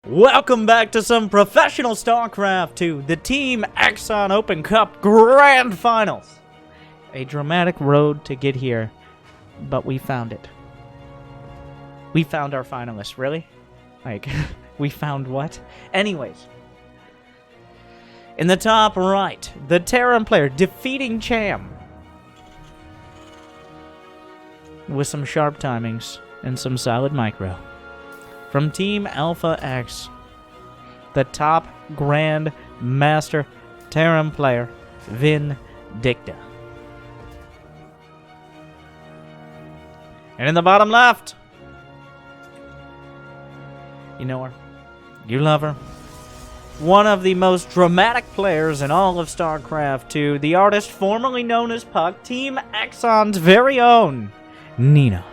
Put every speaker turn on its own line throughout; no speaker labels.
Welcome back to some professional StarCraft 2, the Team Exon Open Cup Grand Finals. A dramatic road to get here, but we found it. We found our finalists, really? Like, we found what? Anyways. In the top right, the Terran player defeating Cham. With some sharp timings and some solid micro. From Team Alpha X, the top Grand Master Terran player, Vindicta. And in the bottom left, you know her, you love her, one of the most dramatic players in all of StarCraft 2, the artist formerly known as Puck, Team Exon's very own, Nenah.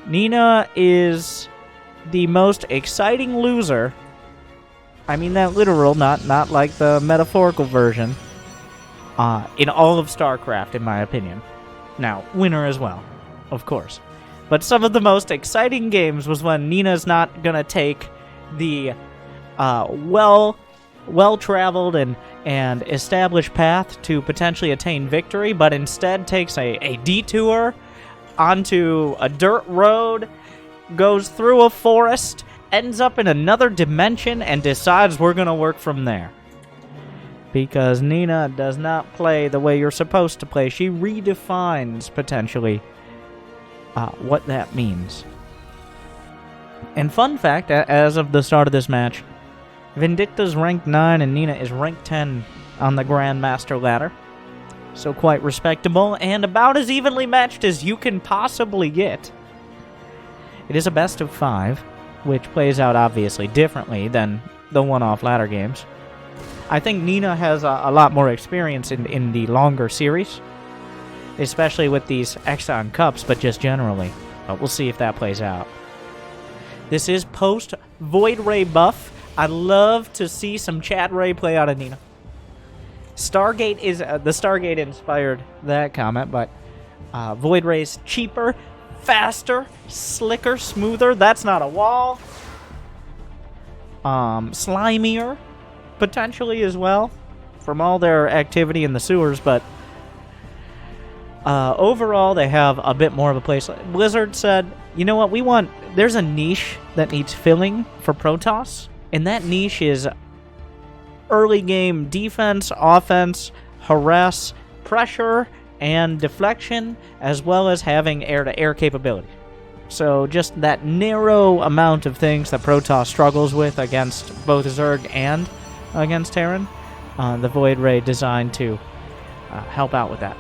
Nenah is the most exciting loser. I mean that literal, not like the metaphorical version. In all of StarCraft, in my opinion. Now, winner as well, of course. But some of the most exciting games was when Nenah's not gonna take the well-traveled and established path to potentially attain victory, but instead takes a detour onto a dirt road, goes through a forest, ends up in another dimension, and decides we're going to work from there. Because Nenah does not play the way you're supposed to play. She redefines, potentially, what that means. And fun fact, as of the start of this match, Vindicta's ranked 9 and Nenah is ranked 10 on the Grandmaster ladder. So quite respectable, and about as evenly matched as you can possibly get. It is a best of 5, which plays out obviously differently than the one-off ladder games. I think Nenah has a lot more experience in the longer series, especially with these Exon Cups, but just generally. But we'll see if that plays out. This is post-Void Ray buff. I'd love to see some Chat Ray play out of Nenah. Stargate is... the Stargate inspired that comment, but Void Ray's cheaper, faster, slicker, smoother. That's not a wall. Slimier, potentially as well, from all their activity in the sewers, but overall they have a bit more of a place. Blizzard said, you know what, there's a niche that needs filling for PROTOSS, and that niche is early game defense, offense, harass, pressure, and deflection, as well as having air-to-air capability. So just that narrow amount of things that PROTOSS struggles with against both Zerg and against Terran, the Void Ray designed to help out with that.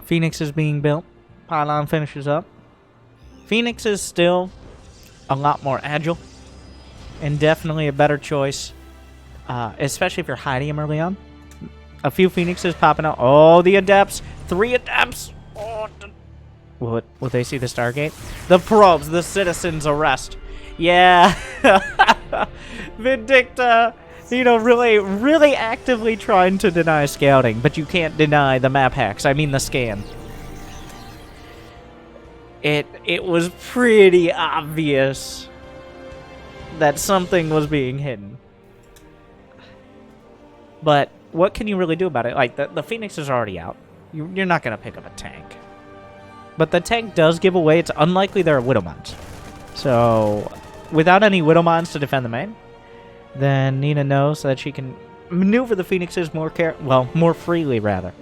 Phoenix is being built. Pylon finishes up. Phoenix is still a lot more agile and definitely a better choice, especially if you're hiding him early on. A few Phoenixes popping out. Oh, the Adepts. 3 Adepts. Oh, will they see the Stargate? The probes, the citizens arrest. Yeah. Vindicta, really actively trying to deny scouting, but you can't deny the map hacks. I mean the scan. It was pretty obvious that something was being hidden. But what can you really do about it? Like, the Phoenix is already out. You're not going to pick up a tank. But the tank does give away. It's unlikely there are Widowmines. So, without any Widowmines to defend the main, then Nenah knows that she can maneuver the Phoenixes more freely, rather.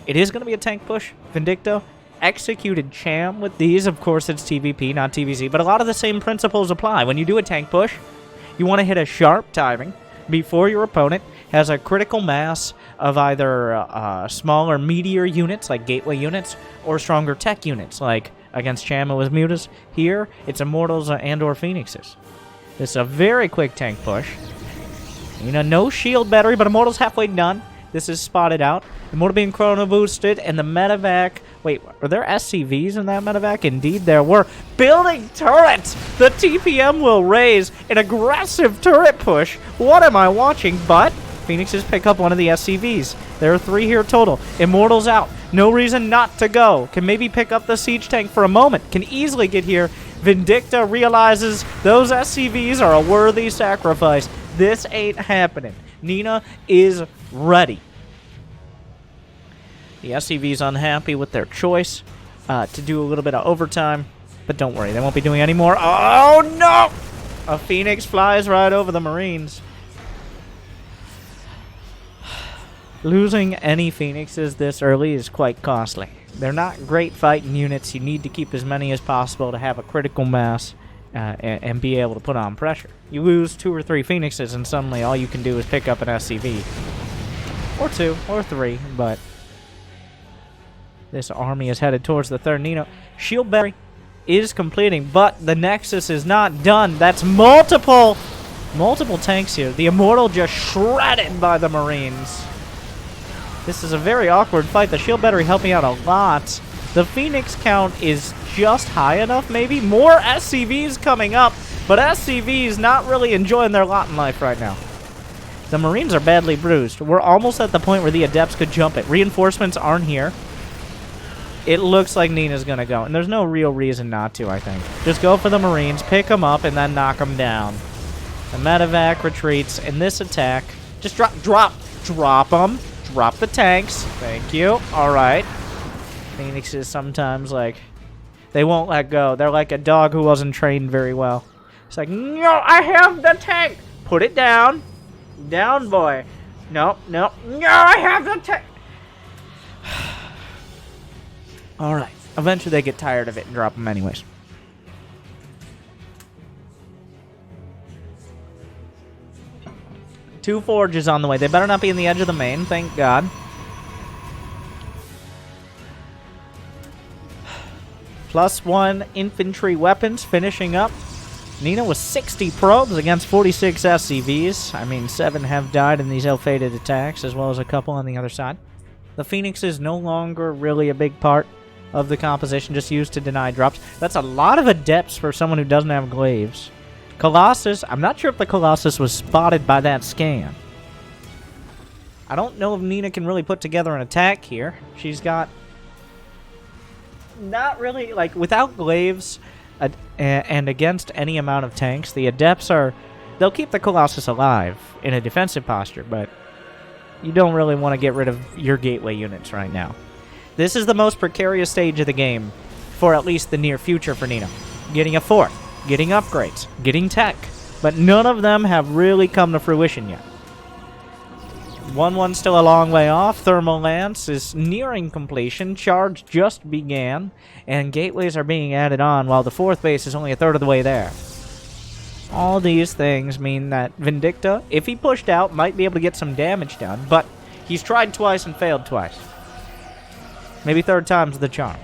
It is going to be a tank push. Vindicta executed Cham with these. Of course, it's TVP, not TVZ, but a lot of the same principles apply. When you do a tank push, you want to hit a sharp timing before your opponent has a critical mass of either smaller meteor units, like gateway units, or stronger tech units, like against Cham it was Mutas. Here, it's Immortals and or Phoenixes. This is a very quick tank push. No shield battery, but Immortal's halfway done. This is spotted out. Immortal being chrono boosted, and the medevac... Wait, are there SCVs in that medevac? Indeed, there were. Building turrets! The TPM will raise an aggressive turret push. What am I watching? But Phoenixes pick up one of the SCVs. There are 3 here total. Immortal's out. No reason not to go. Can maybe pick up the siege tank for a moment. Can easily get here. Vindicta realizes those SCVs are a worthy sacrifice. This ain't happening. Nenah is ready. The SCV's unhappy with their choice to do a little bit of overtime. But don't worry, they won't be doing any more. Oh, no! A Phoenix flies right over the Marines. Losing any Phoenixes this early is quite costly. They're not great fighting units. You need to keep as many as possible to have a critical mass and be able to put on pressure. You lose 2 or 3 Phoenixes and suddenly all you can do is pick up an SCV. Or 2, or 3, but this army is headed towards the 3rd Nenah. Shield battery is completing, but the Nexus is not done. That's multiple tanks here. The Immortal just shredded by the Marines. This is a very awkward fight. The shield battery helping out a lot. The Phoenix count is just high enough, maybe. More SCVs coming up, but SCVs not really enjoying their lot in life right now. The Marines are badly bruised. We're almost at the point where the Adepts could jump it. Reinforcements aren't here. It looks like Nenah's going to go, and there's no real reason not to, I think. Just go for the Marines, pick them up, and then knock them down. The medevac retreats in this attack. Just drop them. Drop the tanks. Thank you. All right. Phoenixes sometimes, like, they won't let go. They're like a dog who wasn't trained very well. It's like, no, I have the tank. Put it down. Down, boy. No, I have the tank. All right. Eventually they get tired of it and drop them anyways. Two forges on the way. They better not be in the edge of the main, thank God. +1 infantry weapons finishing up. Nenah with 60 probes against 46 SCVs. I mean, 7 have died in these ill-fated attacks, as well as a couple on the other side. The Phoenix is no longer really a big part of the composition, just used to deny drops. That's a lot of Adepts for someone who doesn't have glaives. Colossus, I'm not sure if the Colossus was spotted by that scan. I don't know if Nenah can really put together an attack here. She's got... not really, like, without glaives and against any amount of tanks, the Adepts are... they'll keep the Colossus alive in a defensive posture, but you don't really want to get rid of your gateway units right now. This is the most precarious stage of the game for at least the near future for Nenah. Getting a fort, getting upgrades, getting tech, but none of them have really come to fruition yet. 1-1's still a long way off. Thermal Lance is nearing completion. Charge just began, and gateways are being added on while the 4th base is only a third of the way there. All these things mean that Vindicta, if he pushed out, might be able to get some damage done, but he's tried twice and failed twice. Maybe 3rd time's the charm.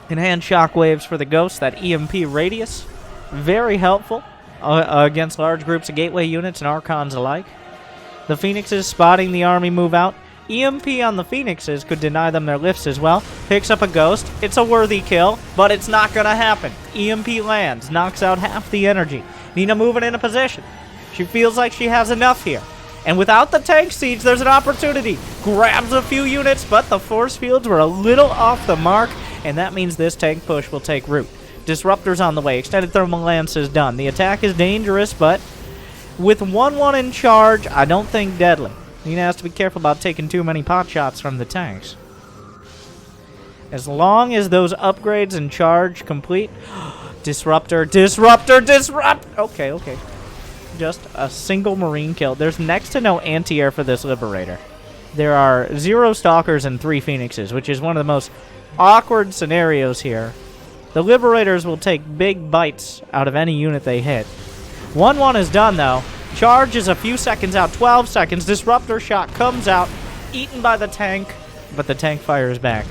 Enhanced shockwaves for the Ghost, that EMP radius. Very helpful against large groups of gateway units and Archons alike. The Phoenixes spotting the army move out. EMP on the Phoenixes could deny them their lifts as well. Picks up a Ghost. It's a worthy kill, but it's not going to happen. EMP lands, knocks out half the energy. Nenah moving into position. She feels like she has enough here. And without the tank siege, there's an opportunity. Grabs a few units, but the force fields were a little off the mark, and that means this tank push will take root. Disruptors on the way. Extended Thermal Lance is done. The attack is dangerous, but with 1-1 in charge, I don't think deadly. Nenah has to be careful about taking too many pot shots from the tanks. As long as those upgrades and charge complete... Disruptor! Okay. Just a single Marine kill. There's next to no anti-air for this Liberator. There are 0 Stalkers and 3 Phoenixes, which is one of the most awkward scenarios here. The Liberators will take big bites out of any unit they hit. 1-1 is done, though. Charge is a few seconds out, 12 seconds. Disruptor shot comes out, eaten by the tank, but the tank fires back.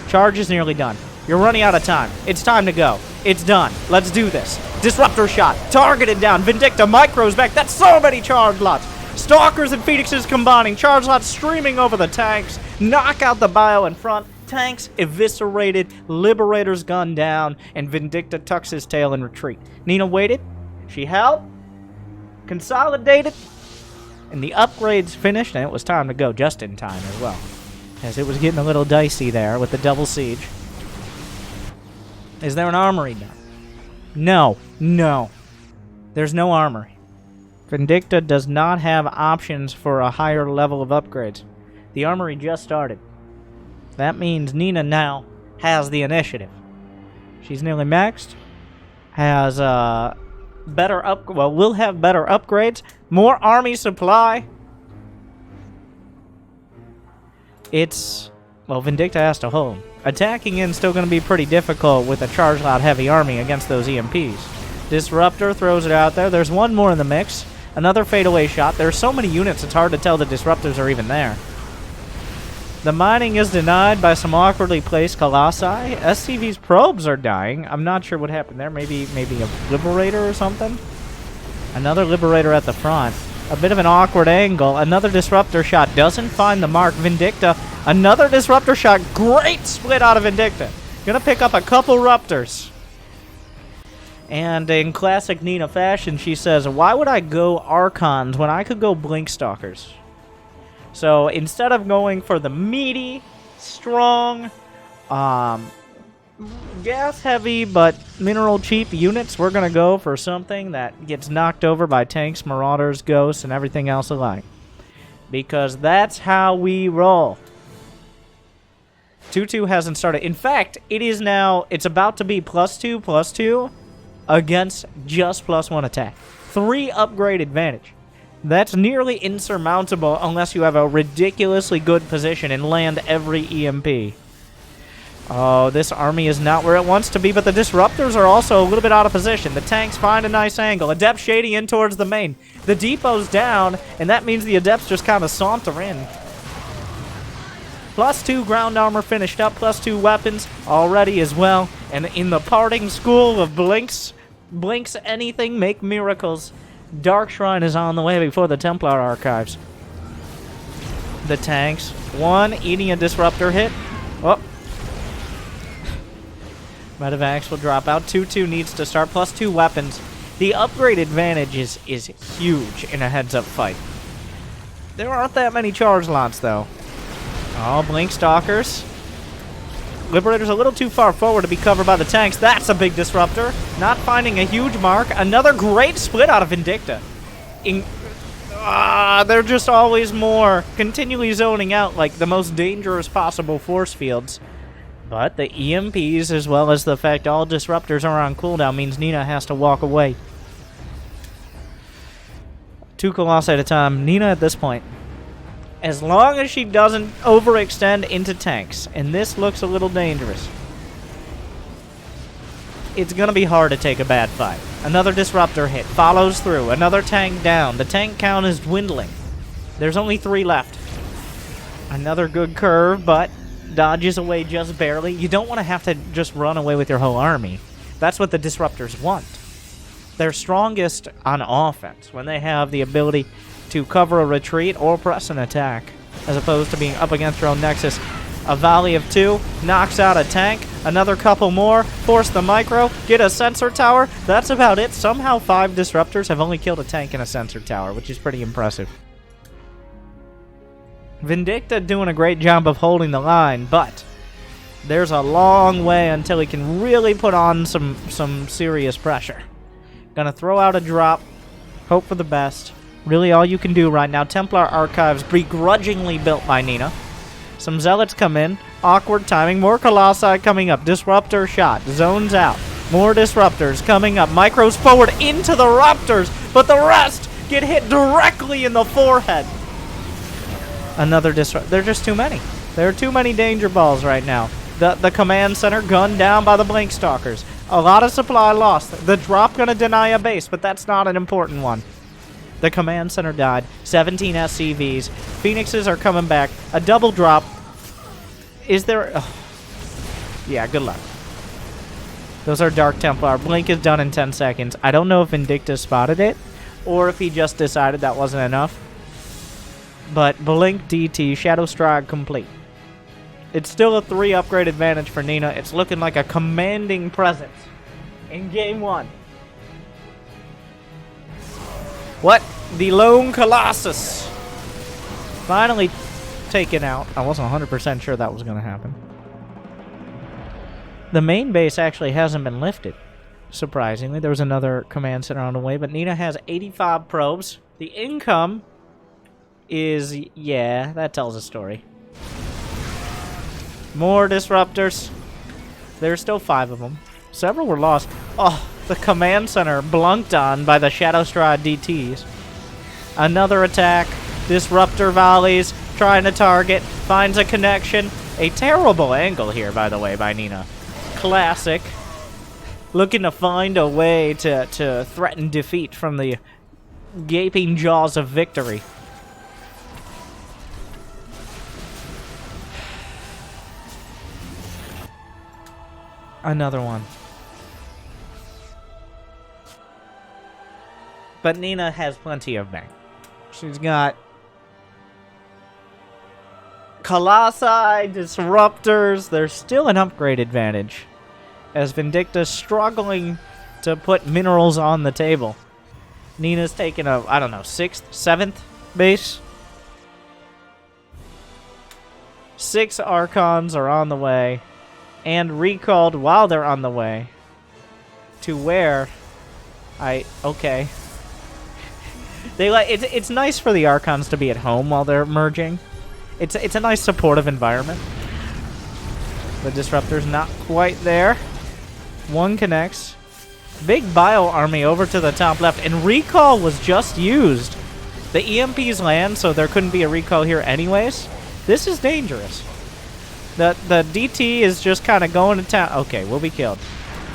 Charge is nearly done. You're running out of time. It's time to go. It's done. Let's do this. Disruptor shot. Targeted down. Vindicta micros back. That's so many charge lots. Stalkers and Phoenixes combining. Charge lots streaming over the tanks. Knock out the bio in front. Tanks eviscerated. Liberators gunned down. And Vindicta tucks his tail in retreat. Nenah waited. She held. Consolidated. And the upgrades finished, and it was time to go just in time as well, as it was getting a little dicey there with the double siege. Is there an armory now? No. No. There's no armory. Vindicta does not have options for a higher level of upgrades. The armory just started. That means Nenah now has the initiative. She's nearly maxed. Has better will have better upgrades. More army supply. Well, Vindicta has to hold. Attacking in still going to be pretty difficult with a charge loud heavy army against those EMPs. Disruptor throws it out there. There's one more in the mix. Another fadeaway shot. There's so many units it's hard to tell the disruptors are even there. The mining is denied by some awkwardly placed colossi. SCV's probes are dying. I'm not sure what happened there. Maybe a liberator or something? Another liberator at the front. A bit of an awkward angle. Another disruptor shot doesn't find the mark. Vindicta. Another disruptor shot. Great split out of Vindicta. Gonna pick up a couple Ruptors. And in classic Nenah fashion, she says, why would I go Archons when I could go Blinkstalkers? So instead of going for the meaty, strong, gas-heavy but mineral-cheap units, we're going to go for something that gets knocked over by tanks, marauders, ghosts, and everything else alike. Because that's how we roll. 2-2 hasn't started. In fact, it's about to be +2/+2 against just +1 attack. 3 upgrade advantage. That's nearly insurmountable unless you have a ridiculously good position and land every EMP. Oh, this army is not where it wants to be, but the disruptors are also a little bit out of position. The tanks find a nice angle. Adept shading in towards the main. The depot's down, and that means the Adepts just kind of saunter in. +2 ground armor finished up, +2 weapons already as well. And in the parting school of blinks anything, make miracles. Dark Shrine is on the way before the Templar archives. The tanks. One eating a disruptor hit. Oh. Medevacs will drop out. 2-2 needs to start. +2 weapons. The upgrade advantage is huge in a heads-up fight. There aren't that many charge lots, though. Oh, Blinkstalkers. Liberator's a little too far forward to be covered by the tanks. That's a big disruptor. Not finding a huge mark. Another great split out of Vindicta. They're just always more. Continually zoning out like the most dangerous possible force fields. But the EMPs, as well as the fact all disruptors are on cooldown, means Nenah has to walk away. 2 Colossi at a time. Nenah at this point, as long as she doesn't overextend into tanks, and this looks a little dangerous, it's going to be hard to take a bad fight. Another disruptor hit, follows through, another tank down. The tank count is dwindling. There's only 3 left. Another good curve, but dodges away just barely. You don't want to have to just run away with your whole army. That's what the disruptors want. They're strongest on offense when they have the ability to cover a retreat or press an attack, as opposed to being up against your own nexus. A volley of 2 knocks out a tank. Another couple more. Force the micro. Get a sensor tower. That's about it. Somehow 5 disruptors have only killed a tank and a sensor tower, which is pretty impressive. Vindicta doing a great job of holding the line, but there's a long way until he can really put on some serious pressure. Gonna throw out a drop. Hope for the best. Really all you can do right now. Templar Archives begrudgingly built by Nenah. Some Zealots come in. Awkward timing. More Colossi coming up. Disruptor shot. Zones out. More Disruptors coming up. Micros forward into the Raptors, but the rest get hit directly in the forehead. Another Disruptor. There are just too many. There are too many danger balls right now. The command center gunned down by the Blinkstalkers. A lot of supply lost. The drop gonna deny a base, but that's not an important one. The command center died. 17 SCVs. Phoenixes are coming back. A double drop. Is there... Oh. Yeah, good luck. Those are Dark Templar. Blink is done in 10 seconds. I don't know if Vindicta spotted it, or if he just decided that wasn't enough. But Blink DT, Shadow Stride complete. It's still a 3 upgrade advantage for Nenah. It's looking like a commanding presence in game 1. What? The lone Colossus. Finally taken out. I wasn't 100% sure that was going to happen. The main base actually hasn't been lifted. Surprisingly, there was another command center on the way, but Nenah has 85 probes. The income is, yeah, that tells a story. More disruptors. There's still 5 of them. Several were lost. Oh, the command center blunked on by the Shadow Stride DTs. Another attack. Disruptor volleys. Trying to target. Finds a connection. A terrible angle here, by the way, by Nenah. Classic. Looking to find a way to threaten defeat from the gaping jaws of victory. Another one. But Nenah has plenty of bank. She's got Colossi, Disruptors. There's still an upgrade advantage, as Vindicta's struggling to put minerals on the table. Nenah's taking a, I don't know, 6th, 7th base. 6 Archons are on the way, and recalled while they're on the way. To where okay. It's nice for the Archons to be at home while they're merging. It's a nice supportive environment. The Disruptor's not quite there. One connects. Big bio army over to the top left, and recall was just used. The EMPs land, so there couldn't be a recall here anyways. This is dangerous. The DT is just kind of going to town. Okay, we'll be killed.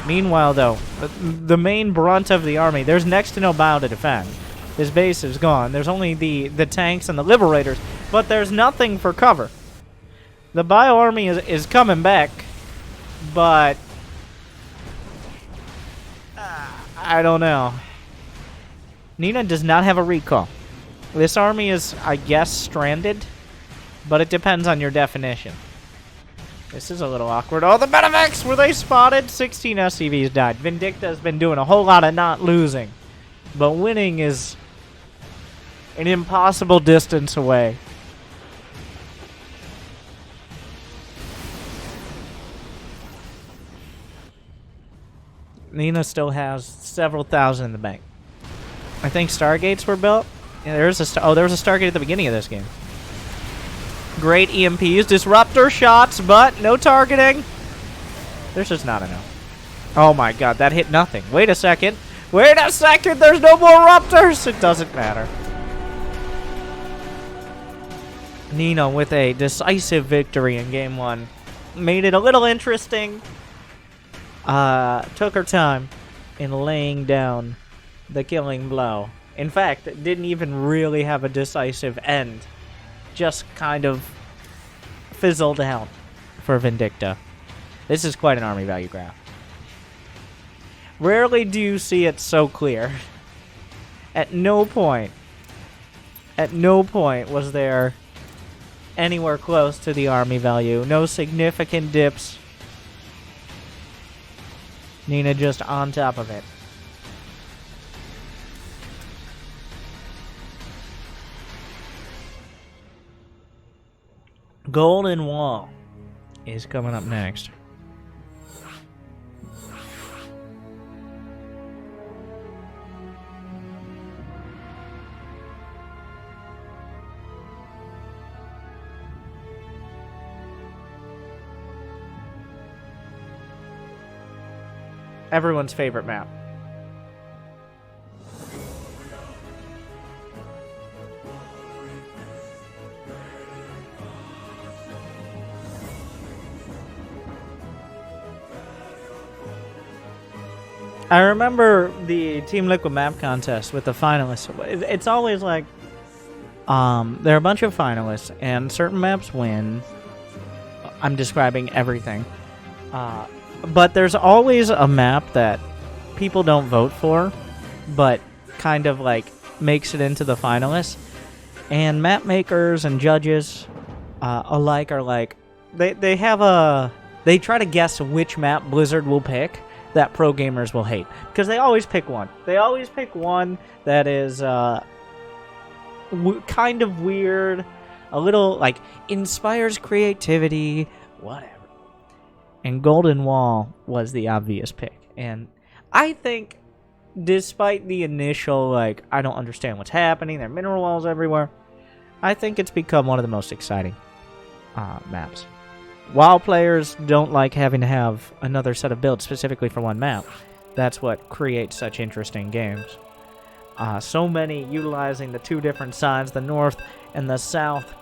Meanwhile, though, the main brunt of the army, there's next to no bio to defend. His base is gone. There's only the tanks and the Liberators, but there's nothing for cover. The bio army is coming back, but I don't know. Nenah does not have a recall. This army is, I guess, stranded, but it depends on your definition. This is a little awkward. Oh, the Benevex! Were they spotted? 16 SCVs died. Vindicta has been doing a whole lot of not losing, but winning is an impossible distance away. Nenah still has several thousand in the bank. I think Stargates were built. Yeah, there was a Stargate at the beginning of this game. Great EMPs, disruptor shots, but no targeting. There's just not enough. Oh my god, that hit nothing. Wait a second. Wait a second, there's no more Ruptors! It doesn't matter. Nenah with a decisive victory in Game 1. Made it a little interesting. Took her time in laying down the killing blow. In fact, it didn't even really have a decisive end. Just kind of fizzled out for Vindicta. This is quite an army value graph. Rarely do you see it so clear. At no point was there anywhere close to the army value. No significant dips. Nenah just on top of it. Golden Wall is coming up next. Everyone's favorite map. I remember the Team Liquid map contest with the finalists. It's always like, there are a bunch of finalists, and certain maps win. I'm describing everything. But there's always a map that people don't vote for, but kind of like makes it into the finalists. And map makers and judges alike are like, they try to guess which map Blizzard will pick that pro gamers will hate, because they always pick one. They always pick one that is kind of weird, a little, like, inspires creativity, whatever. And Golden Wall was the obvious pick. And I think, despite the initial, like, I don't understand what's happening, there are mineral walls everywhere, I think it's become one of the most exciting maps. While players don't like having to have another set of builds specifically for one map, that's what creates such interesting games. So many utilizing the two different sides, the north and the south,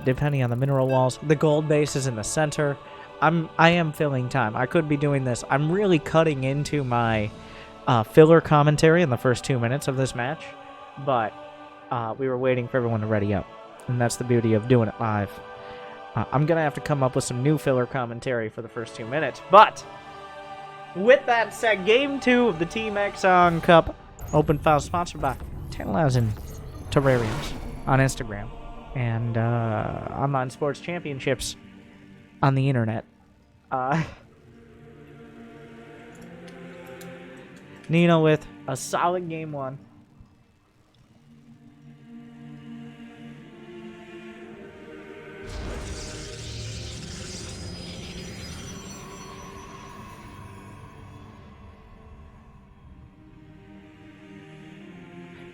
depending on the mineral walls. The gold base is in the center. I am filling time. I could be doing this. I'm really cutting into my filler commentary in the first 2 minutes of this match, but we were waiting for everyone to ready up, and that's the beauty of doing it live. I'm going to have to come up with some new filler commentary for the first 2 minutes, but with that said, Game 2 of the Team Exon Cup Open File, sponsored by 10,000 Terrariums on Instagram and online sports championships on the internet. Nenah with a solid Game 1.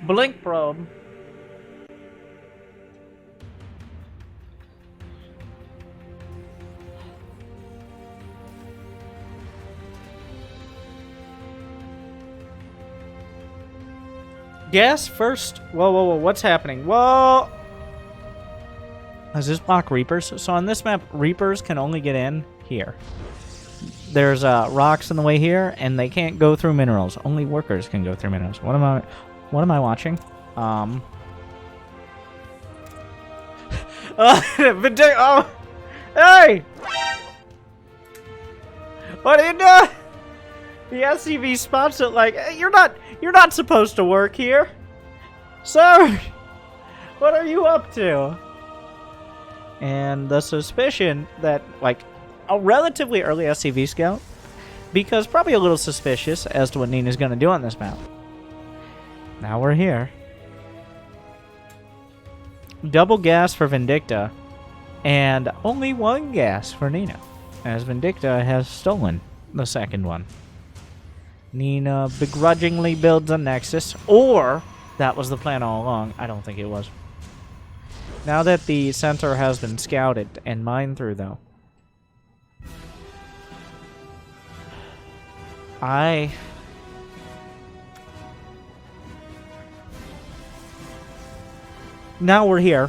Blink probe. Guess first. Whoa, what's happening? Whoa! Does this block Reapers? So on this map, Reapers can only get in here. There's rocks in the way here, and they can't go through minerals. Only workers can go through minerals. What am I watching? Oh, hey! What are you doing? The SCV spots it like, hey, you're not supposed to work here. Sir, what are you up to? And the suspicion that, like, a relatively early SCV scout, because probably a little suspicious as to what Nenah's going to do on this map. Now we're here. Double gas for Vindicta, and only one gas for Nenah, as Vindicta has stolen the second one. Nenah begrudgingly builds a Nexus, or that was the plan all along. I don't think it was. Now that the center has been scouted and mined through, though, now we're here.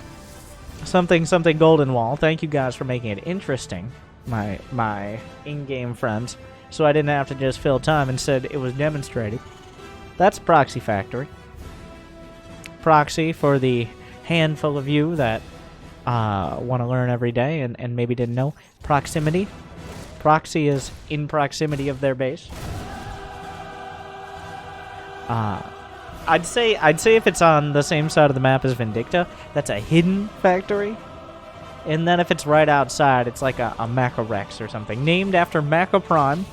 Something Golden Wall. Thank you guys for making it interesting, my in-game friends. So I didn't have to just fill time. Instead, it was demonstrated. That's Proxy Factory. Proxy, for the handful of you that want to learn every day and maybe didn't know. Proximity. Proxy is in proximity of their base. I'd say if it's on the same side of the map as Vindicta, that's a hidden factory. And then if it's right outside, it's like a Mecha Rex or something. Named after Mecha Prime,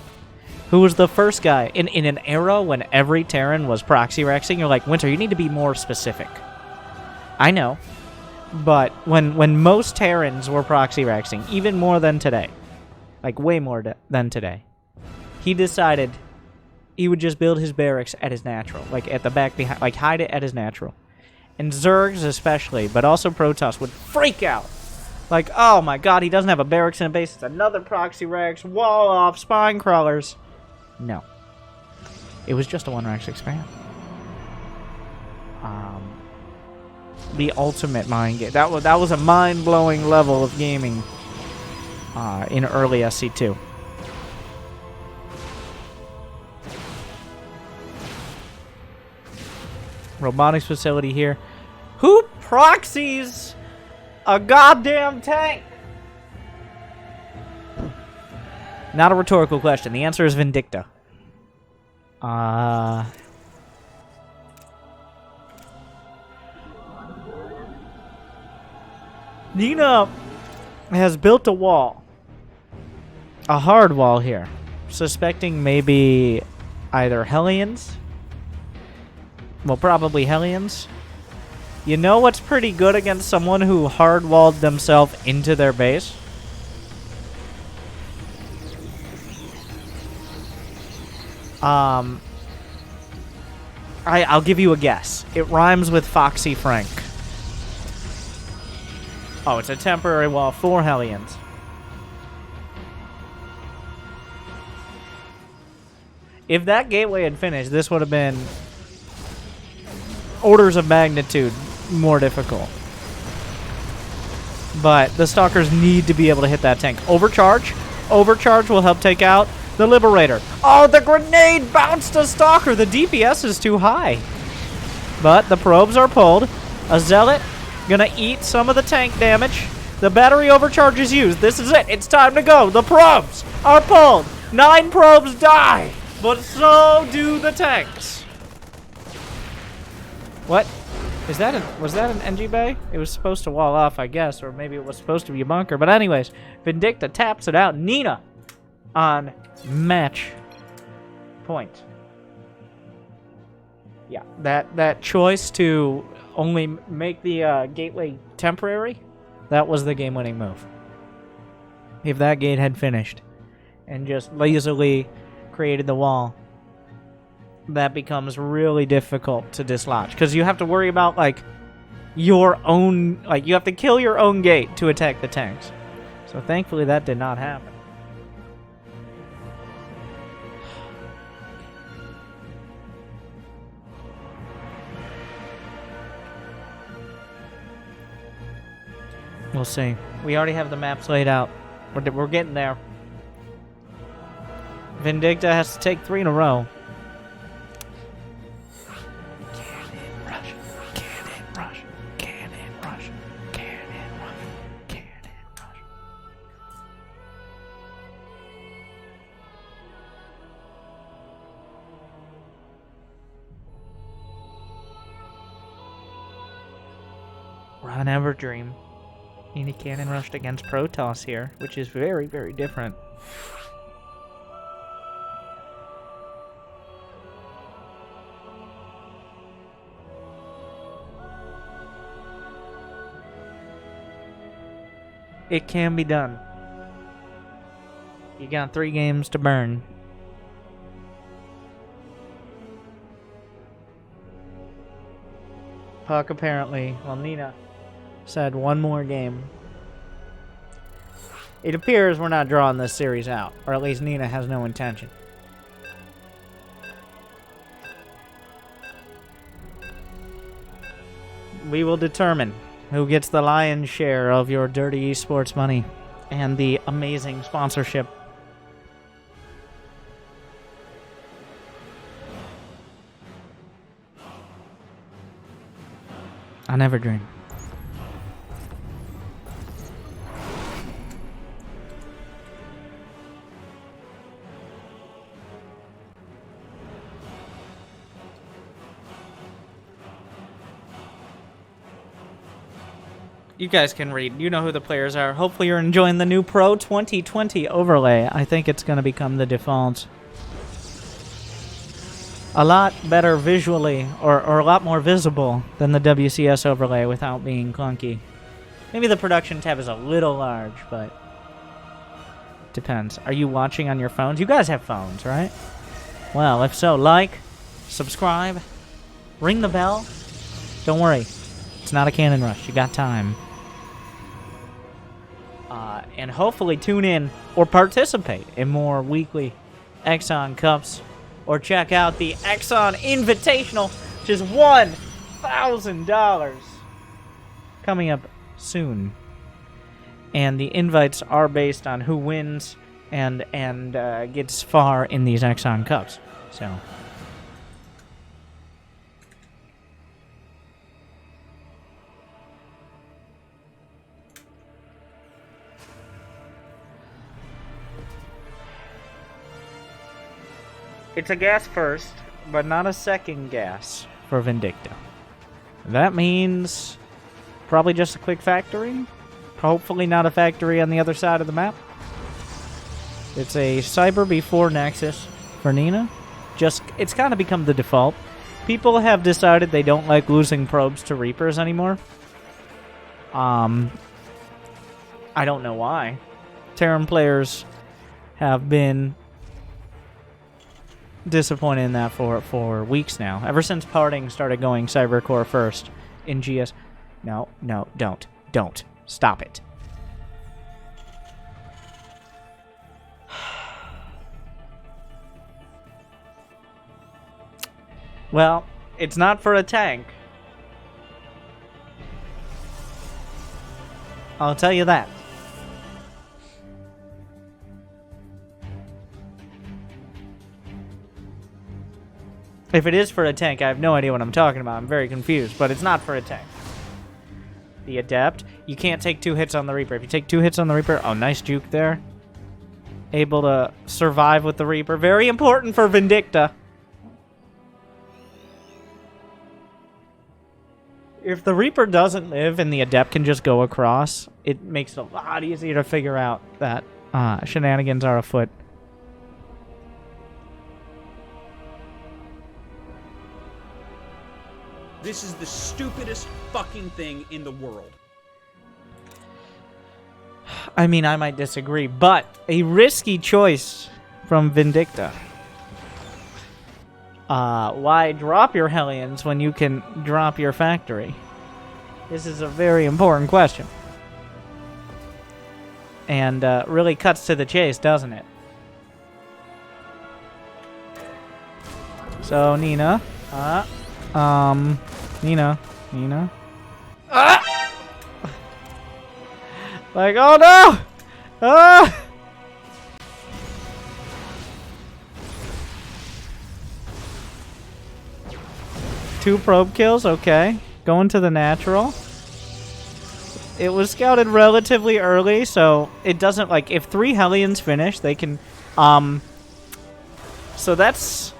who was the first guy in an era when every Terran was proxy rexing. You're like, Winter, you need to be more specific. I know. But when most Terrans were proxy rexing, even more than today, like way more than today, he decided he would just build his barracks at his natural, like at the back behind, like hide it at his natural. And Zergs especially, but also PROTOSS would freak out. Like, oh my god, he doesn't have a barracks in a base, it's another proxy rex, wall off, spine crawlers. No. It was just a one rex expand. The ultimate mind game. That was a mind-blowing level of gaming in early SC2. Robotics facility here. Who proxies a goddamn tank? Not a rhetorical question. The answer is Vindicta. Nenah has built a wall. A hard wall here. Suspecting maybe either Hellions. Well, probably Hellions. You know what's pretty good against someone who hard-walled themselves into their base? I'll give you a guess. It rhymes with Foxy Frank. Oh, it's a temporary wall for Hellions. If that gateway had finished, this would have been orders of magnitude more difficult. But the Stalkers need to be able to hit that tank. Overcharge. Overcharge will help take out the Liberator. Oh, the grenade bounced a Stalker. The DPS is too high. But the probes are pulled. A Zealot gonna eat some of the tank damage. The battery overcharge is used. This is it. It's time to go. The probes are pulled. 9 probes die. But so do the tanks. What? Was that an NG bay? It was supposed to wall off, I guess, or maybe it was supposed to be a bunker. But anyways, Vindicta taps it out. Nenah on match point. Yeah, that choice to only make the gateway temporary, that was the game-winning move. If that gate had finished and just lazily created the wall, that becomes really difficult to dislodge because you have to worry about like your own, like you have to kill your own gate to attack the tanks. So thankfully that did not happen. We'll see. We already have the maps laid out. We're getting there. Vindicta has to take 3 in a row. Cannon rush, cannon rush, cannon rush, cannon rush, cannon rush. Run Everdream. Nenah cannon rushed against PROTOSS here, which is very, very different. It can be done. You got 3 games to burn. Puck apparently, well, Nenah said 1 more game. It appears we're not drawing this series out, or at least Nenah has no intention. We will determine who gets the lion's share of your dirty esports money and the amazing sponsorship. I never dream. You guys can read. You know who the players are. Hopefully you're enjoying the new Pro 2020 overlay. I think it's going to become the default. A lot better visually, or a lot more visible than the WCS overlay without being clunky. Maybe the production tab is a little large, but depends. Are you watching on your phones? You guys have phones, right? Well, if so, like, subscribe, ring the bell. Don't worry. It's not a cannon rush. You got time. And hopefully tune in or participate in more weekly Exon Cups. Or check out the Exon Invitational, which is $1,000 coming up soon. And the invites are based on who wins and gets far in these Exon Cups. So it's a gas first, but not a second gas for Vindicta. That means probably just a quick factory. Hopefully not a factory on the other side of the map. It's a Cyber before Nexus for Nenah. It's kind of become the default. People have decided they don't like losing probes to Reapers anymore. I don't know why. Terran players have been disappointed in that for weeks now. Ever since Parting started going Cybercore first in GS. No, don't. Don't. Stop it. Well, it's not for a tank. I'll tell you that. If it is for a tank, I have no idea what I'm talking about. I'm very confused, but it's not for a tank. The Adept. You can't take 2 hits on the Reaper. If you take 2 hits on the Reaper... Oh, nice juke there. Able to survive with the Reaper. Very important for Vindicta. If the Reaper doesn't live and the Adept can just go across, it makes it a lot easier to figure out that shenanigans are afoot.
This is the stupidest fucking thing in the world.
I mean, I might disagree, but a risky choice from Vindicta. Why drop your Hellions when you can drop your factory? This is a very important question. And really cuts to the chase, doesn't it? So, Nenah. Nenah. Ah! Like, oh no! Ah! Two probe kills, okay. Going to the natural. It was scouted relatively early, so it doesn't, like, if 3 Hellions finish, they can, so that's...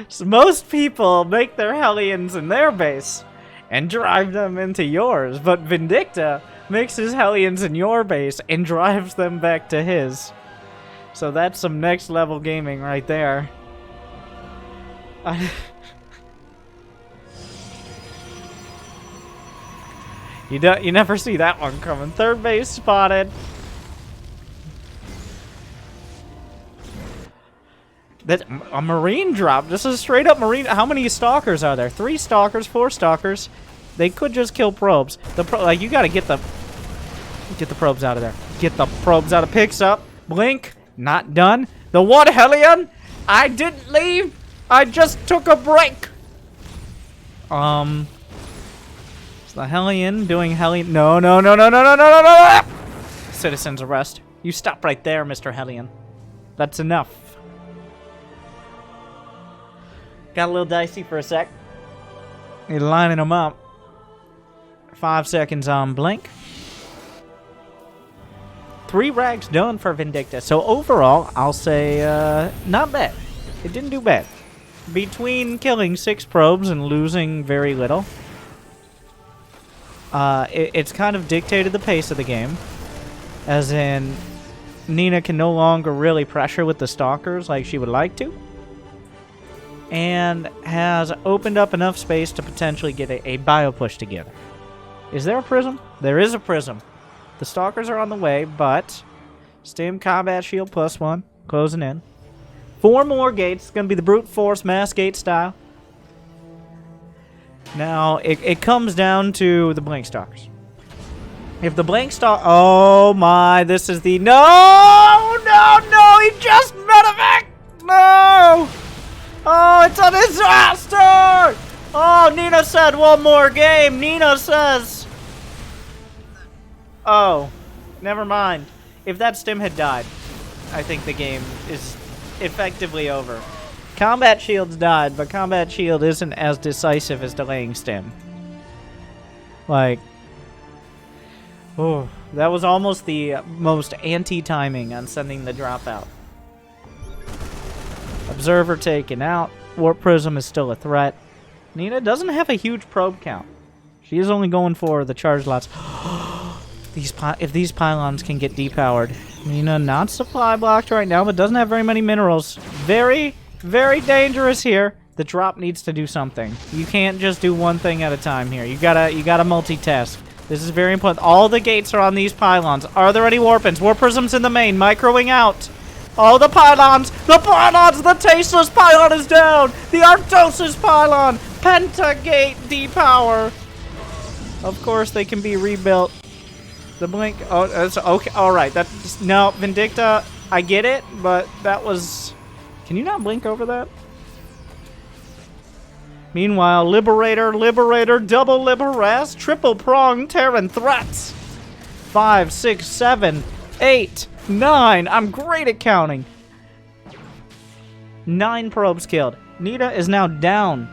So most people make their Hellions in their base and drive them into yours, but Vindicta makes his Hellions in your base and drives them back to his. So that's some next level gaming right there. You never see that one coming. Third base spotted. That's a Marine drop. This is straight up Marine. How many Stalkers are there? 3 Stalkers, 4 Stalkers. They could just kill probes. Like, you gotta get the probes out of there. Get the probes out of picks up. Blink. Not done. The 1 Hellion. I didn't leave. I just took a break. Is the Hellion doing Hellion? No. Citizen's arrest. You stop right there, Mr. Hellion. That's enough. Got a little dicey for a sec. You're lining them up. 5 seconds on blink. 3 rags done for Vindicta. So overall, I'll say not bad. It didn't do bad. Between killing 6 probes and losing very little, it's kind of dictated the pace of the game. As in, Nenah can no longer really pressure with the Stalkers like she would like to. And has opened up enough space to potentially get a bio push together. Is there a prism? There is a prism. The Stalkers are on the way, but Stim Combat Shield +1, closing in. 4 more gates. It's going to be the Brute Force Mass Gate style. Now, it comes down to the Blank Stalkers. If the Blank Stalk... Oh my, this is the... No! He just medevac! No! Oh, it's a disaster! Oh, Nenah said 1 more game. Nenah says... Oh, never mind. If that stim had died, I think the game is effectively over. Combat Shield's died, but Combat Shield isn't as decisive as delaying stim. Like... Oh, that was almost the most anti-timing on sending the drop out. Observer taken out. Warp Prism is still a threat. Nenah doesn't have a huge probe count. She is only going for the charge lots. If these pylons can get depowered. Nenah, not supply blocked right now, but doesn't have very many minerals. Very, very dangerous here. The drop needs to do something. You can't just do one thing at a time here. You gotta multitask. This is very important. All the gates are on these pylons. Are there any warpins? Warp prisms in the main. Microing out. All the pylons! The pylons! The tasteless pylon is down! The Arctosis pylon! Pentagate depower! Of course they can be rebuilt. The blink... Oh, it's okay. Alright, that's... No, Vindicta, I get it, but that was... Can you not blink over that? Meanwhile, Liberator, double Liberass, triple prong, Terran threats. 5, 6, 7, 8, 9. I'm great at counting. 9 probes killed. Nenah is now down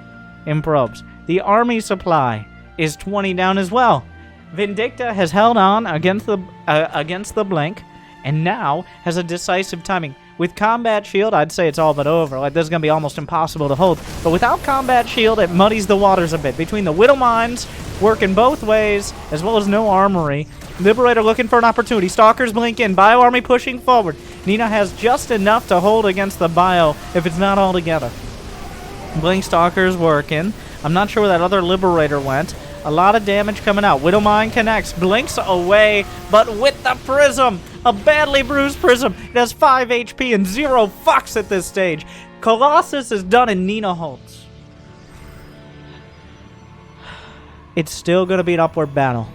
in probes. The army supply is 20 down as well. Vindicta has held on against the blink, and now has a decisive timing. With Combat Shield, I'd say it's all but over. Like, this is going to be almost impossible to hold. But without Combat Shield, it muddies the waters a bit. Between the Widow Mines, working both ways, as well as no armory. Liberator looking for an opportunity. Stalkers blink in. Bio Army pushing forward. Nenah has just enough to hold against the Bio, if it's not all together. Blink Stalkers working. I'm not sure where that other Liberator went. A lot of damage coming out. Widow Mine connects. Blinks away, but with the Prism. A badly bruised Prism. It has 5 HP and 0 fucks at this stage. Colossus is done and Nenah holds. It's still going to be an upward battle.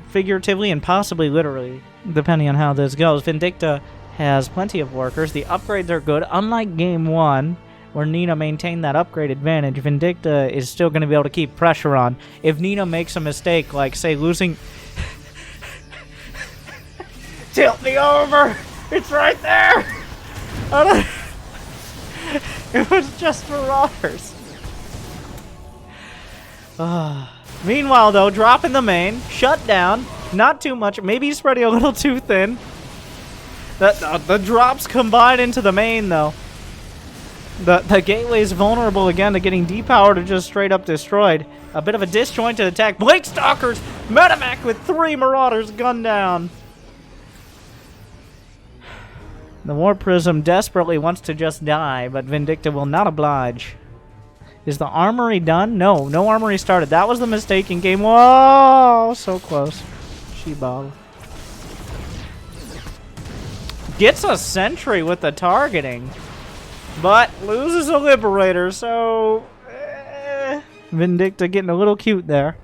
Figuratively and possibly literally, depending on how this goes. Vindicta has plenty of workers. The upgrades are good. Unlike Game 1, where Nenah maintained that upgrade advantage, Vindicta is still going to be able to keep pressure on. If Nenah makes a mistake, like, say, losing... Tilt me over! It's right there! It was just Marauders. Meanwhile, though, dropping the main, shut down, not too much, maybe spreading a little too thin. The drops combine into the main, though. The gateway is vulnerable again to getting depowered or just straight up destroyed. A bit of a disjointed attack. Blink Stalkers! Medivac with 3 Marauders gunned down. The War Prism desperately wants to just die, but Vindicta will not oblige. Is the armory done? No, no armory started. That was the mistake in game. Whoa, so close. She-ball. Gets a sentry with the targeting, but loses a Liberator, so... Vindicta getting a little cute there.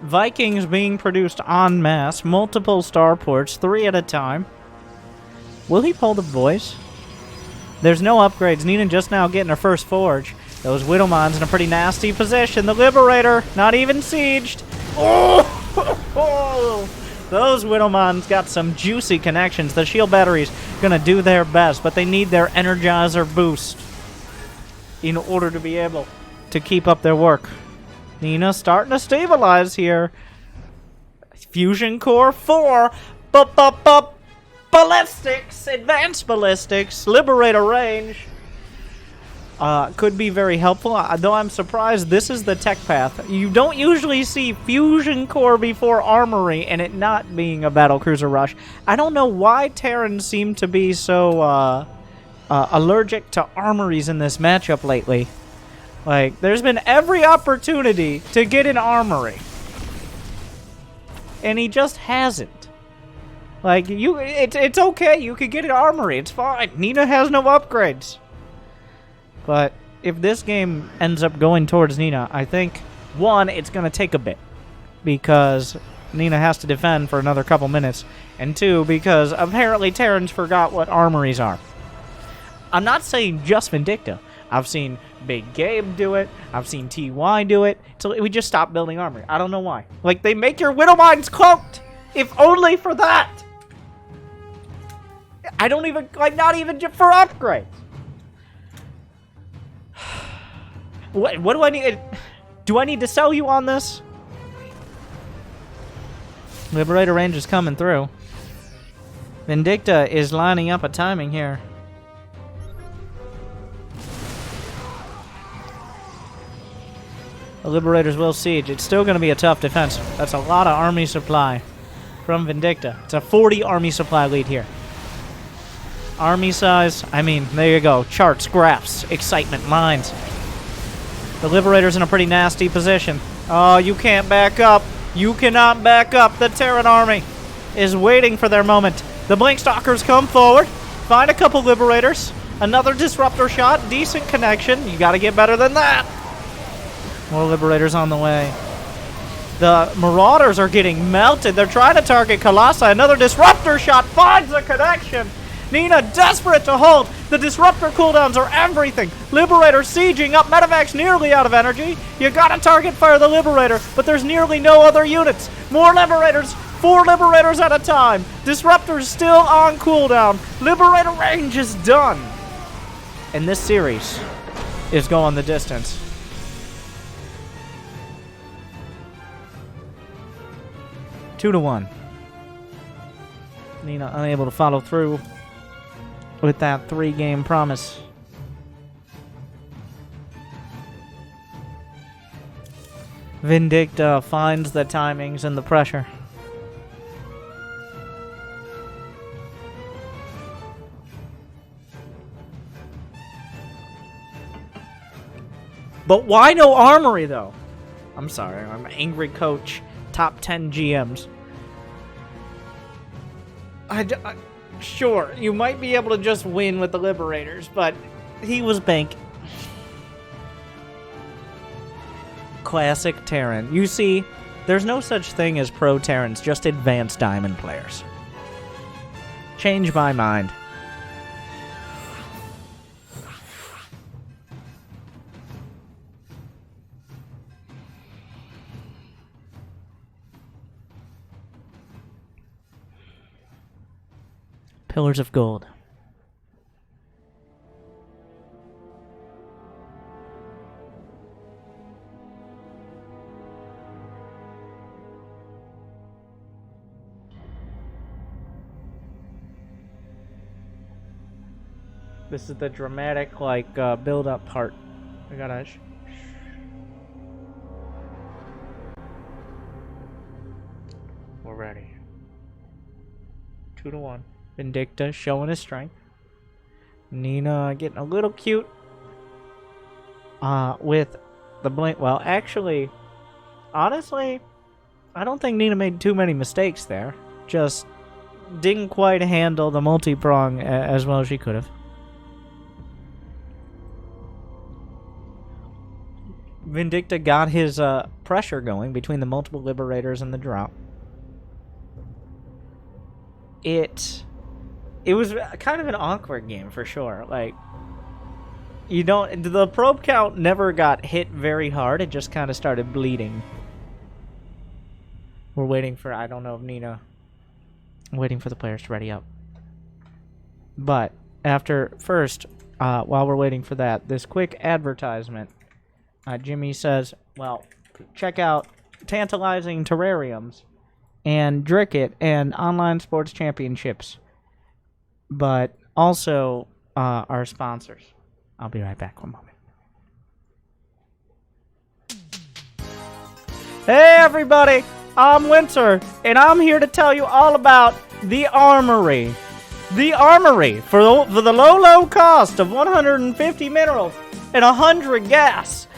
Vikings being produced en masse, multiple starports, 3 at a time. Will he pull the voice? There's no upgrades. Nenah just now getting her first forge. Those Widow Mines in a pretty nasty position. The Liberator, not even sieged. Oh! Those Widow Mines got some juicy connections. The shield battery's gonna do their best, but they need their Energizer boost in order to be able to keep up their work. Nenah starting to stabilize here. Fusion Core 4. Ballistics. Advanced ballistics. Liberator range. Could be very helpful, though I'm surprised this is the tech path. You don't usually see Fusion Core before Armory and it not being a Battlecruiser rush. I don't know why Terrans seem to be so allergic to armories in this matchup lately. Like, there's been every opportunity to get an armory. And he just hasn't. Like, it's okay, you could get an armory, it's fine. Nenah has no upgrades. But if this game ends up going towards Nenah, I think, 1, it's going to take a bit. Because Nenah has to defend for another couple minutes. And 2, because apparently Terrans forgot what armories are. I'm not saying just Vindicta. I've seen Big Gabe do it. I've seen TY do it. So we just stopped building armory. I don't know why. Like, they make your Widow Mines cloaked! If only for that! I don't even, like, not even for upgrades. What do I need? Do I need to sell you on this? Liberator range is coming through. Vindicta is lining up a timing here. The Liberators will siege. It's still going to be a tough defense. That's a lot of army supply from Vindicta. It's a 40 army supply lead here. Army size, I mean, there you go. Charts, graphs, excitement, lines. The Liberator's in a pretty nasty position. Oh, you can't back up. You cannot back up. The Terran army is waiting for their moment. The Blink Stalkers come forward. Find a couple Liberators. Another Disruptor shot. Decent connection. You got to get better than that. More Liberators on the way. The Marauders are getting melted. They're trying to target Colossi. Another Disruptor shot finds a connection. Nenah desperate to hold. The Disruptor cooldowns are everything. Liberator sieging up. Medevacs nearly out of energy. You gotta target fire the Liberator, but there's nearly no other units. More Liberators. 4 Liberators at a time. Disruptor's still on cooldown. Liberator range is done. And this series is going the distance. 2-1. Nenah unable to follow through with that 3-game promise. Vindicta finds the timings and the pressure. But why no armory, though? I'm sorry, I'm an angry coach. Top 10 GMs. Sure, you might be able to just win with the Liberators, but he was bank. Classic Terran. You see, there's no such thing as pro Terrans, just advanced Diamond players. Change my mind. Pillars of Gold. This is the dramatic, like, build-up part. I gotta... We're ready. 2-1. Vindicta showing his strength. Nenah getting a little cute with the blink. Well, actually, honestly, I don't think Nenah made too many mistakes there. Just didn't quite handle the multi-prong as well as she could have. Vindicta got his pressure going between the multiple Liberators and the drop. It was kind of an awkward game for sure. Like, the probe count never got hit very hard. It just kind of started bleeding. We're waiting for, I don't know if Nenah, waiting for the players to ready up. But after, first, while we're waiting for that, this quick advertisement. Jimmy says, well, check out Tantalizing Terrariums and Dricket and Online Sports Championships. But also our sponsors. I'll be right back one moment. Hey everybody, I'm Winter, and I'm here to tell you all about the Armory. The Armory, for the low cost of 150 minerals and 100 gas.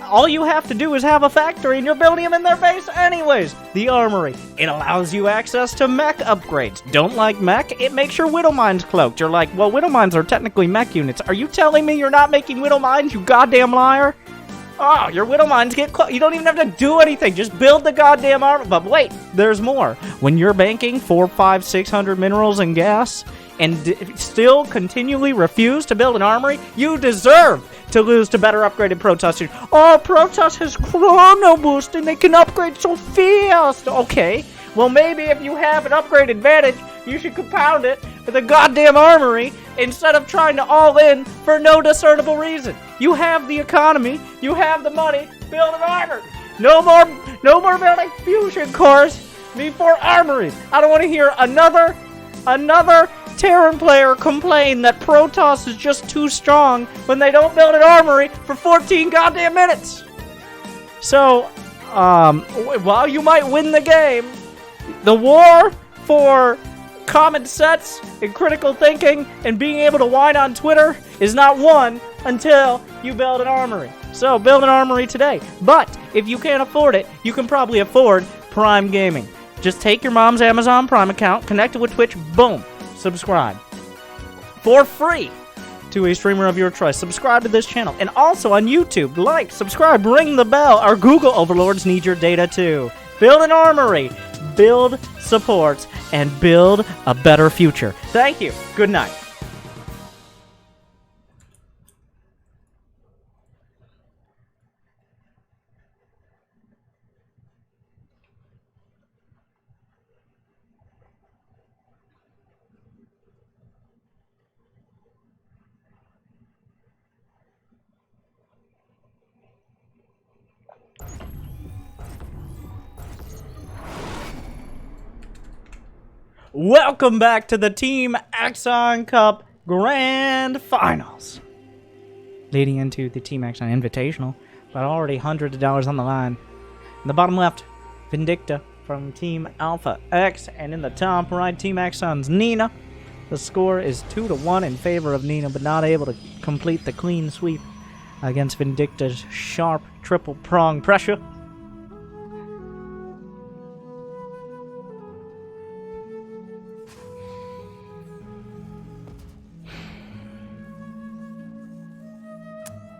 All you have to do is have a factory and you're building them in their base anyways. The Armory. It allows you access to mech upgrades. Don't like mech? It makes your Widow Mines cloaked. You're like, well, Widow Mines are technically mech units. Are you telling me you're not making Widow Mines, you goddamn liar? Oh, your Widow Mines get cloaked. You don't even have to do anything. Just build the goddamn armor. But wait, there's more. When you're banking 400, 500, 600 minerals and gas and still continually refuse to build an armory, you deserve to lose to better upgraded PROTOSS units. Oh, PROTOSS has chrono boost and they can upgrade so fast. Okay, well maybe if you have an upgrade advantage, you should compound it with a goddamn armory instead of trying to all in for no discernible reason. You have the economy, you have the money, build an armor. No more building fusion cores before armories. I don't want to hear another Terran player complain that PROTOSS is just too strong when they don't build an armory for 14 goddamn minutes. So, while you might win the game, the war for common sense and critical thinking and being able to whine on Twitter is not won until you build an armory. So, build an armory today. But, if you can't afford it, you can probably afford Prime Gaming. Just take your mom's Amazon Prime account, connect it with Twitch, boom, subscribe. For free to a streamer of your choice. Subscribe to this channel. And also on YouTube, like, subscribe, ring the bell. Our Google overlords need your data too. Build an armory, build supports, and build a better future. Thank you. Good night. Welcome back to the Team Exon Cup Grand Finals. Leading into the Team Exon Invitational, but already hundreds of dollars on the line. In the bottom left, Vindicta from Team Alpha X, and in the top right, Team Exon's Nenah. The score is 2-1 in favor of Nenah, but not able to complete the clean sweep against Vindicta's sharp triple prong pressure.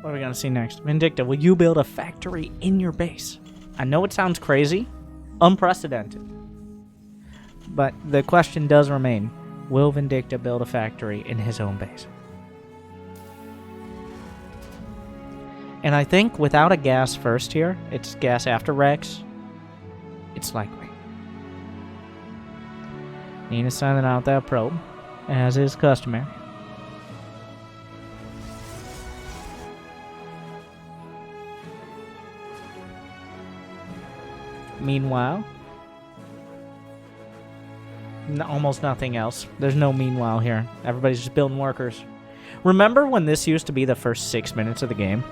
What are we going to see next? Vindicta, will you build a factory in your base? I know it sounds crazy, unprecedented, but the question does remain, will Vindicta build a factory in his own base? And I think without a gas first here, it's gas after Rex, it's likely. Nenah sending out that probe, as is customary. Meanwhile, almost nothing else. There's no meanwhile here. Everybody's just building workers. Remember when this used to be the first 6 minutes of the game?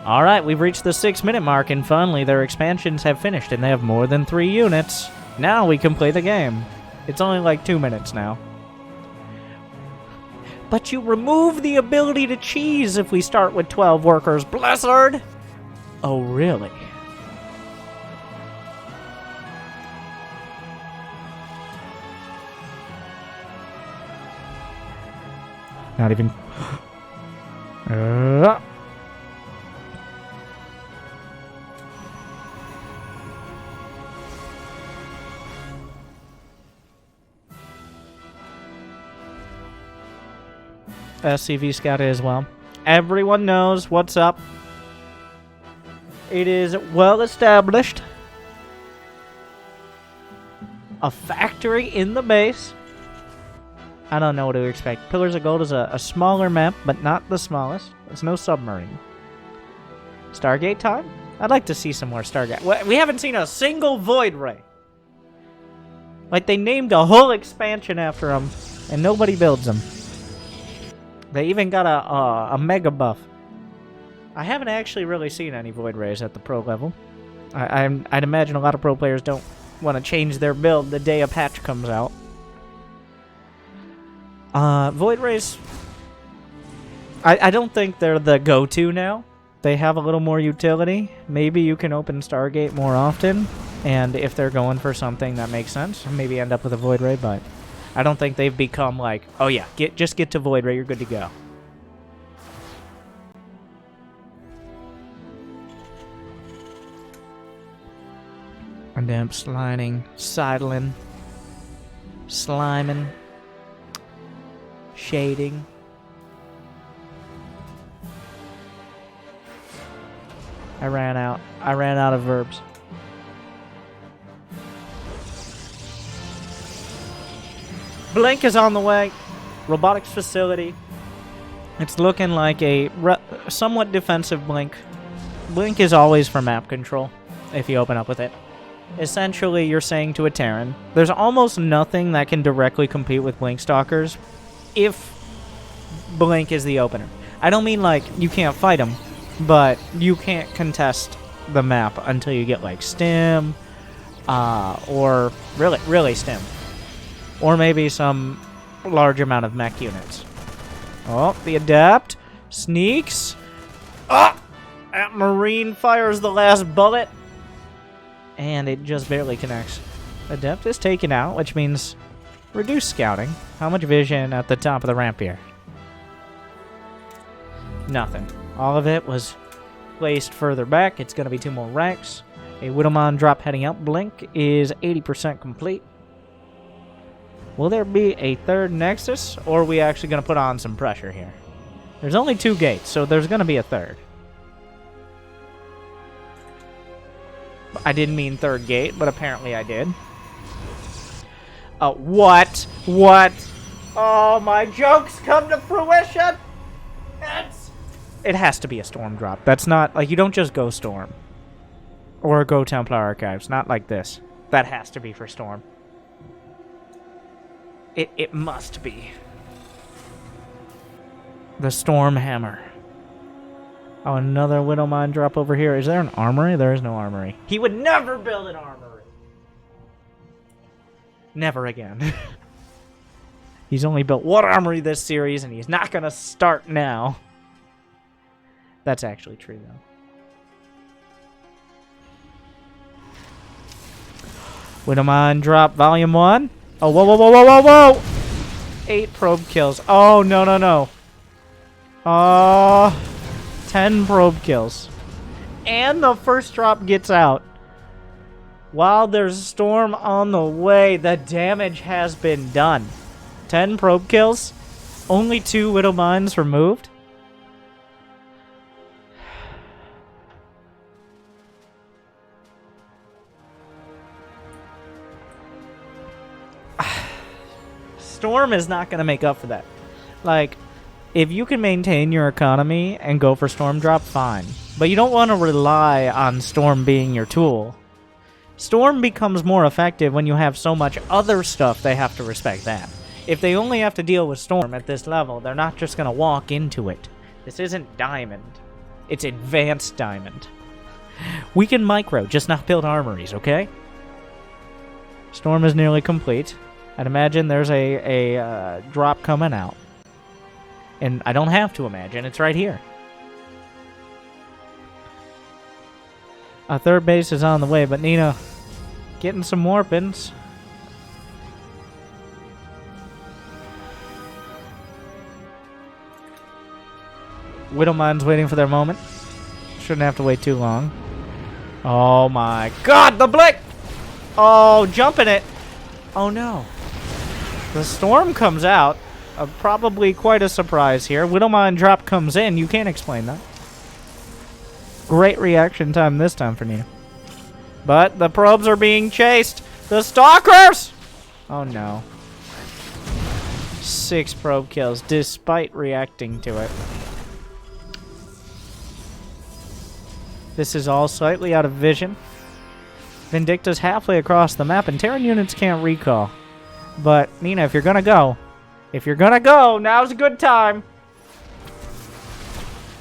Alright, we've reached the 6-minute mark, and finally their expansions have finished, and they have more than 3 units. Now we can play the game. It's only like 2 minutes now. But you remove the ability to cheese if we start with 12 workers. Blizzard! Oh, really? Not even... SCV scouted as well. Everyone knows what's up. It is well established. A factory in the base. I don't know what to expect. Pillars of Gold is a smaller map, but not the smallest. There's no submarine. Stargate time? I'd like to see some more Stargate. We haven't seen a single Void Ray. Like, they named a whole expansion after them, and nobody builds them. They even got a mega buff. I haven't actually really seen any Void Rays at the pro level. I'd imagine a lot of pro players don't want to change their build the day a patch comes out. Void Rays, I don't think they're the go-to now. They have a little more utility. Maybe you can open Stargate more often, and if they're going for something that makes sense, maybe end up with a Void Ray, but I don't think they've become like, oh yeah, just get to Void Ray, you're good to go. And then sliding, sidling, sliming. Shading. I ran out of verbs. Blink is on the way. Robotics facility. It's looking like a somewhat defensive Blink. Blink is always for map control if you open up with it. Essentially, you're saying to a Terran, there's almost nothing that can directly compete with Blink Stalkers if Blink is the opener. I don't mean like you can't fight them, but you can't contest the map until you get like Stim, or really Stim, or maybe some large amount of mech units. Oh, the Adept sneaks. Oh, that Marine fires the last bullet, and it just barely connects. Adept is taken out, which means reduced scouting. How much vision at the top of the ramp here? Nothing. All of it was placed further back. It's going to be 2 more ranks. A Widowmon drop heading out. Blink is 80% complete. Will there be a third Nexus, or are we actually going to put on some pressure here? There's only 2 gates, so there's going to be a third. I didn't mean third gate, but apparently I did. What? What? Oh, my jokes come to fruition! It has to be a Storm drop. That's not, like, you don't just go Storm. Or go Templar Archives. Not like this. That has to be for Storm. It must be. The Storm Hammer. Oh, another Widowmine drop over here. Is there an armory? There is no armory. He would never build an armory. Never again. He's only built 1 armory this series, and he's not going to start now. That's actually true, though. Widowmine drop volume 1. Oh, whoa, whoa, whoa, whoa, whoa, whoa! 8 probe kills. Oh, no, no, no. 10 probe kills. And the first drop gets out. While there's a storm on the way, the damage has been done. 10 probe kills. Only 2 Widowmines removed. Storm is not going to make up for that. Like, if you can maintain your economy and go for Storm drop, fine. But you don't want to rely on Storm being your tool. Storm becomes more effective when you have so much other stuff they have to respect that. If they only have to deal with Storm at this level, they're not just going to walk into it. This isn't Diamond. It's Advanced Diamond. We can micro, just not build armories, okay? Storm is nearly complete. I'd imagine there's a drop coming out. And I don't have to imagine, it's right here. Our third base is on the way, but Nenah getting some warpins. Widowmine's waiting for their moment. Shouldn't have to wait too long. Oh my god, the blink! Oh, jumping it! Oh no. The storm comes out. Probably quite a surprise here. Widowmine drop comes in. You can't explain that. Great reaction time this time for Nenah. But the probes are being chased. The stalkers! Oh no. 6 probe kills despite reacting to it. This is all slightly out of vision. Vindicta's halfway across the map, and Terran units can't recall. But, Nenah, if you're gonna go, now's a good time.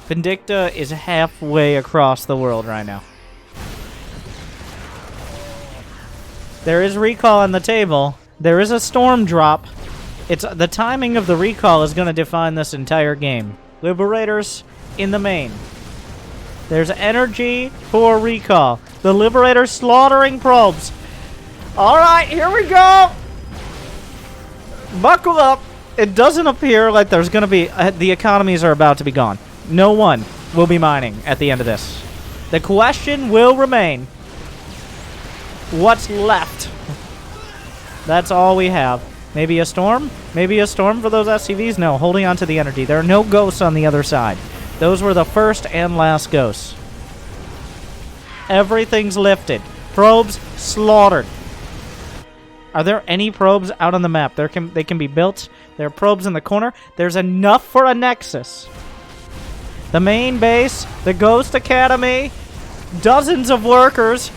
Vindicta is halfway across the world right now. There is recall on the table. There is a storm drop. It's the timing of the recall is going to define this entire game. Liberators in the main. There's energy for recall. The Liberator slaughtering probes. Alright, here we go! Buckle up. It doesn't appear like there's going to be... the economies are about to be gone. No one will be mining at the end of this. The question will remain. What's left? That's all we have. Maybe a storm? Maybe a storm for those SCVs? No, holding on to the energy. There are no ghosts on the other side. Those were the first and last ghosts. Everything's lifted. Probes slaughtered. Are there any probes out on the map? They can be built. There are probes in the corner. There's enough for a Nexus. The main base, the Ghost Academy, dozens of workers.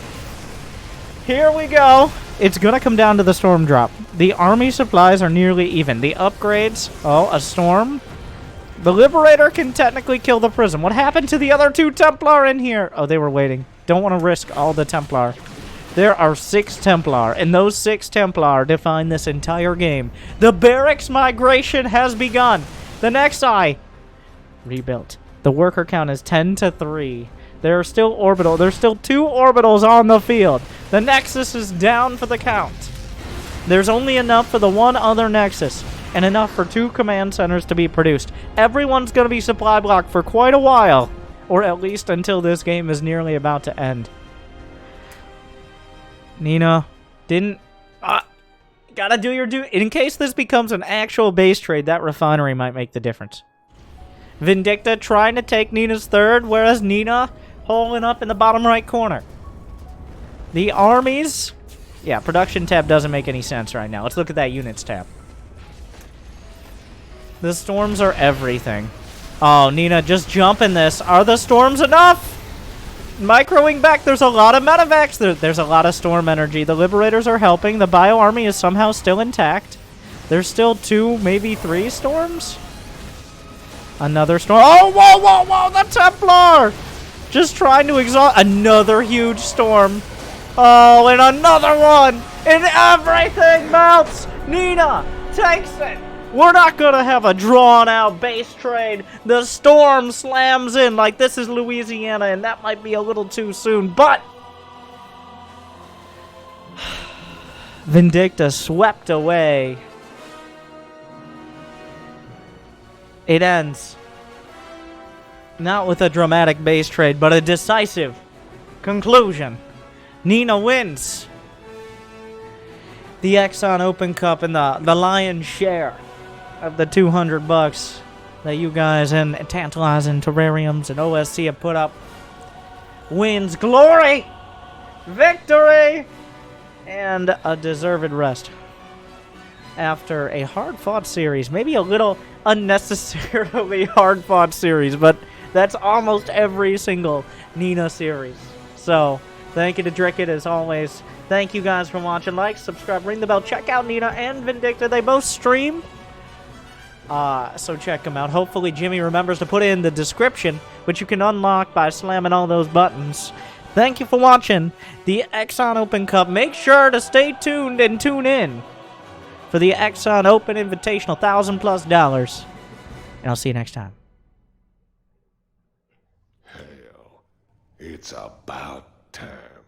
Here we go. It's going to come down to the storm drop. The army supplies are nearly even. The upgrades, oh, a storm. The Liberator can technically kill the Prism. What happened to the other 2 Templar in here? Oh, they were waiting. don't want to risk all the Templar. There are 6 Templar, and those 6 Templar define this entire game. The barracks migration has begun. The Nexi rebuilt. The worker count is 10 to 3. There are still orbital. There's still 2 orbitals on the field. The Nexus is down for the count. There's only enough for the 1 other Nexus, and enough for 2 command centers to be produced. Everyone's going to be supply blocked for quite a while, or at least until this game is nearly about to end. Nenah, didn't... gotta do your due... In case this becomes an actual base trade, that refinery might make the difference. Vindicta trying to take Nenah's third, whereas Nenah holding up in the bottom right corner. The armies... Yeah, production tab doesn't make any sense right now. Let's look at that units tab. The storms are everything. Oh, Nenah, just jump in this. Are the storms enough? Microing back, there's a lot of medevacs. There's a lot of storm energy. The Liberators are helping. The Bio Army is somehow still intact. There's still 2, maybe 3 storms? Another storm. Oh, whoa, whoa, whoa, the Templar! Just trying to exhaust. Another huge storm. Oh, and another one! And everything melts! Nenah takes it! We're not gonna have a drawn-out base trade. The storm slams in like this is Louisiana, and that might be a little too soon, but... Vindicta swept away. It ends. Not with a dramatic base trade, but a decisive conclusion. Nenah wins the Exon Open Cup and the lion's share of the $200 that you guys and Tantalizing Terrariums and OSC have put up. Wins glory, victory, and a deserved rest after a hard-fought series. Maybe a little unnecessarily hard-fought series, but that's almost every single Nenah series. So, thank you to Drickett as always. Thank you guys for watching. Like, subscribe, ring the bell. Check out Nenah and Vindicta. They both stream. So check them out. Hopefully Jimmy remembers to put in the description, which you can unlock by slamming all those buttons. Thank you for watching the Exon Open Cup. Make sure to stay tuned and tune in for the Exon Open Invitational, $1,000+. And I'll see you next time.
Hell, it's about time.